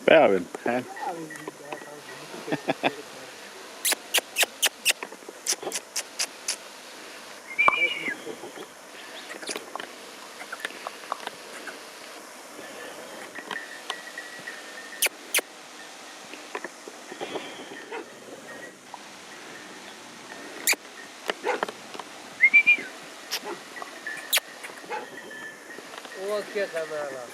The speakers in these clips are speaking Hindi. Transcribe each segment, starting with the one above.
Päivän. वो क्या करना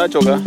चोगा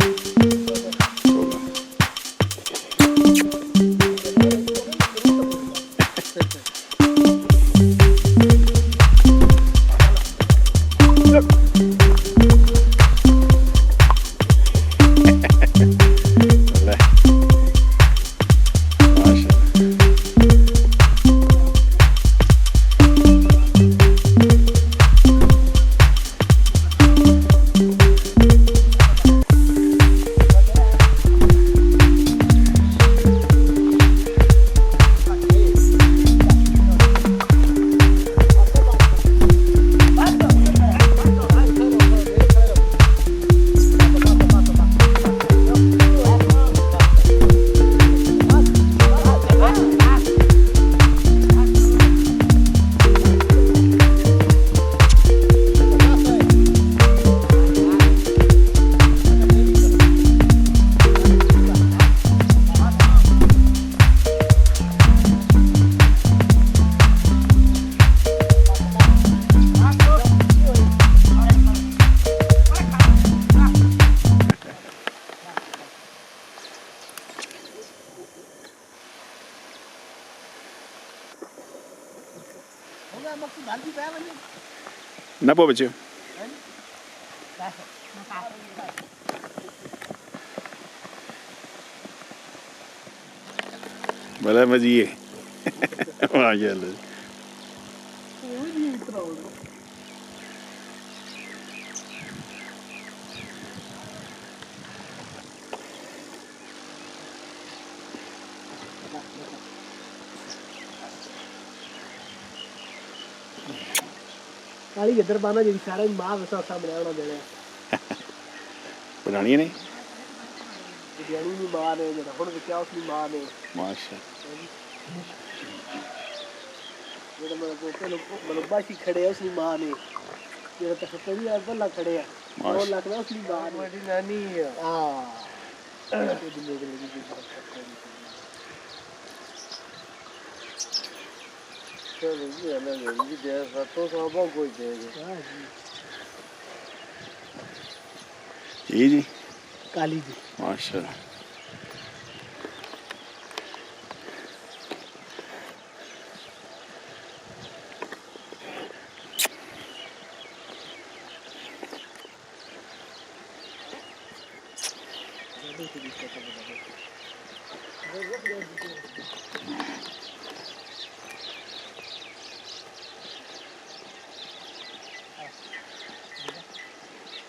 Na powiedz. Bala maziye. Maşallah. काली इधर बाना जी सारा मां वसा सामने आना देना बनानी नहीं बिरयानी नी मां ने जेड़ा हुन विख्या उसकी मां ने माशा जेड़ा मतलब बाशी खड़े है उसकी मां ने जेड़ा तक पहली यार बल्ला खड़े है वो लगदा उसकी मां ने मेरी नानी है हां तो दिले के लगी चलो जी अलग है जी दे तो साबा कोई दे हां जी जी काली जी माशा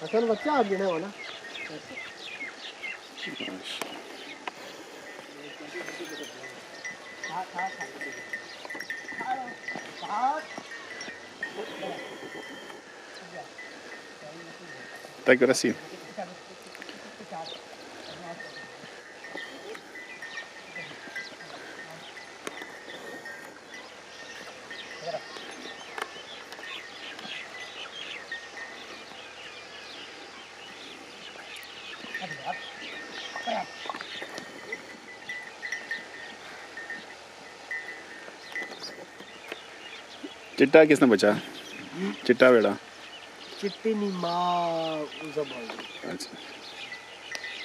असल बच्चा आ गया वाला Está crecido. चिट्टा किसने बचा चिट्टा बेड़ा चिट्टी नी माँ उसे बोल अच्छा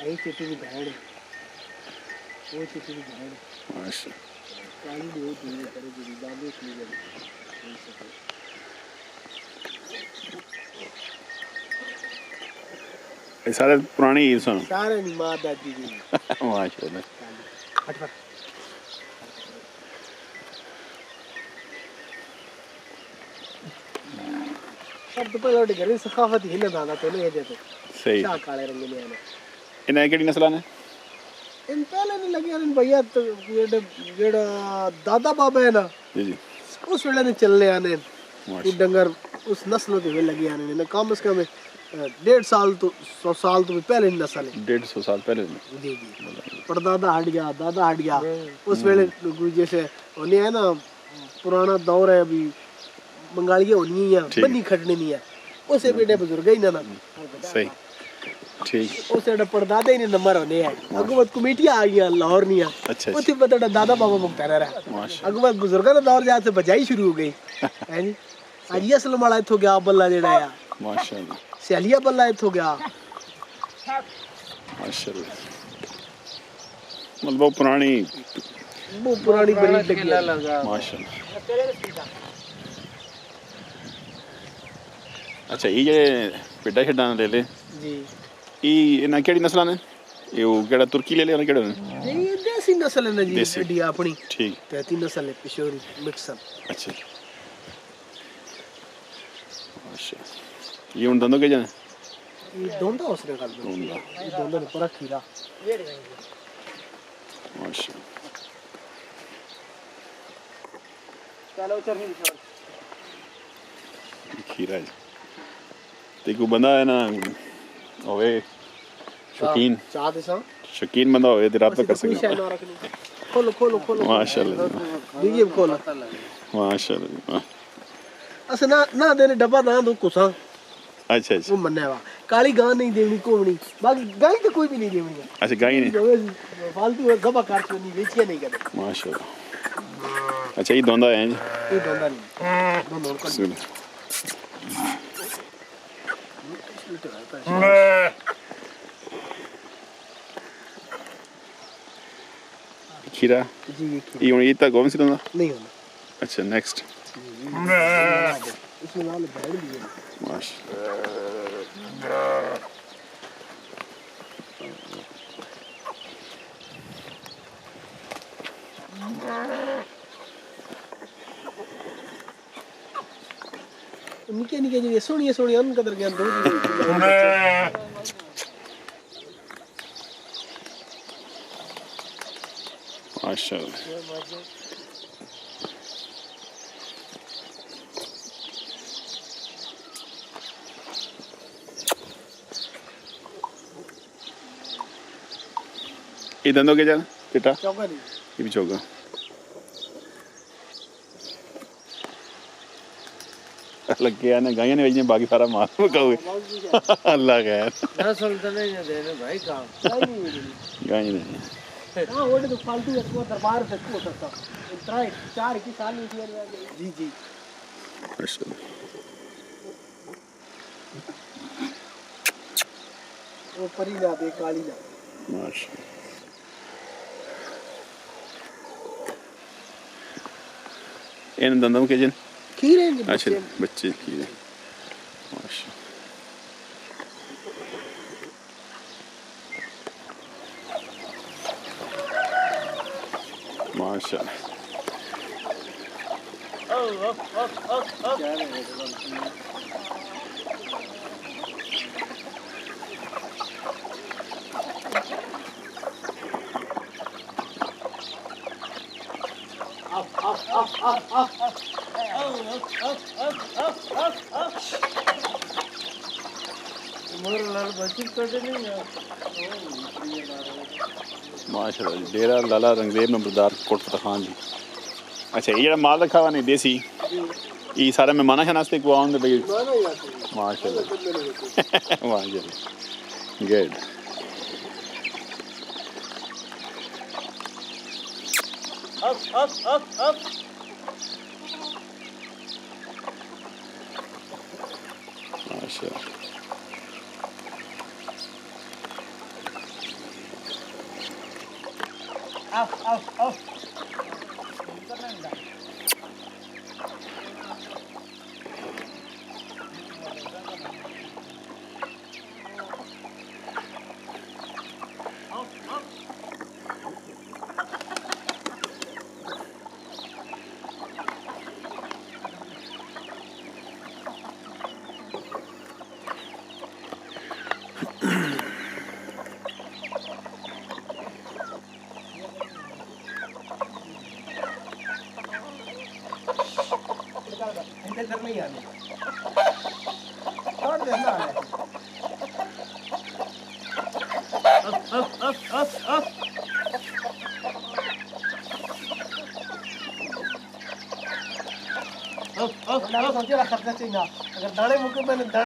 आई चिट्टी नी बहन वो चिट्टी नी बहन माशा काली नहीं होती है करे जी दादी इसलिए जब ये सारे पुराने ही सुन सारे नी माँ दादी जी माशाल्लाह हट हट सब तो पहले उठ गए सखावत ही ना दादा तो नहीं है तो सही क्या काले रंग में आना इन्हें केड़ी नस्ल ने इन पहले नहीं लगे इन भैया तो जेड़ा दादा बाबा है ना जी जी उस वेले ने चलने आने माशा डंगर उस नस्ल के वे लगे आने ने कम से कम 1.5 साल तो 100 साल तो भी पहले की नस्ल है 150 साल पहले जी जी परदादा हट गया दादा हट गया उस वेले जैसे होने है ना पुराना दौर है अभी बंगालियाँ होनी है बन्नी खटनी नहीं है उसे बेटे बुजुर्ग ही ना सही ठीक उसे परदादा ही ने नंबर होने हैं अगुवत कमेटियां आ गई लाहौर नहीं है अच्छा उसे बता दादा बाबा मुक्ता रहा माशा अगुवत बुजुर्गों का दौर जाते बजाई शुरू हो गई है जी आज ये असलम वाला इथो गया बल्ला जेड़ा है माशाल्लाह सियालिया बल्ला इथो गया माशाल्लाह मतलब वो पुरानी ब्रीड लगी लगा माशाल्लाह अच्छा ये पिड्डा छड्डा ले ले जी ये इन्हें केड़ी नस्ल ने ये वो केड़ा तुर्की ले ले और केड़ा ये देसी नस्ल है ना जी देसी। हड्डी अपनी ठीक कहती नस्ल है पिशोरी मिक्सर अच्छा माशा ये उन दंदों के जाने ये दोंदा उसने कर दो दोंदा। ये दोंदा ने पर खीरा माशा चलो चल खीरा है ते को बंदा है ना ओए शौकीन चाह दे सा शौकीन बंदा होए ते राब्ता कर कोई सके शय ना रखनी खोलो खोलो खोलो माशाल्लाह देखिए खोलो माशाल्लाह अस ना ना देने डब्बा ना दो कुसा अच्छा अच्छा वो मन्ने वा काली गां नहीं देनी कोवनी बाकी गाय तो कोई भी नहीं देनी अच्छा गाय ने फालतू गबा काट नहीं बेचिए नहीं करे माशाल्लाह अच्छा ये दोंदा है जी ये दोंदा नहीं दोंदा कर बिस्मिल्लाह खीरा जी ये ये तक कौन सी दोंदा नहीं होना अच्छा नेक्स्ट इसमें नाल बैठ दिए माशाल्लाह निके निके जी सोनिया सोनिया उन कदर गया दो माशाल्लाह ये दंदों के जान चिट्टा चौका नहीं ये भी चौका लग गया ना गायन ने बाकी सारा मार मुकाओगे अल्लाह खैर ना सुनते नहीं देने भाई काम गायन नहीं हां वो तो फालतू है को दरबार से को सकता इतना 4 की साल नहीं जी जी अच्छा वो परी ना दे काली ना माशा इन दंदों के जन खीरे अच्छा बच्चे खीरे माशा माशा मोर लाल बच्ची तो नहीं है माशाल्लाह डेरा लाला रंगदेव नंबरदार कोटफतह खान जी अच्छा ये माल रखा हुआ नहीं देसी ये सारा मेहमान खानास्ते को आउंद भाई माशाल्लाह माशाल्लाह गुड माशाल्लाह इधर नहीं आने छोड़ देना है सोचे रख सकते थे ना अगर दाने मुके मैंने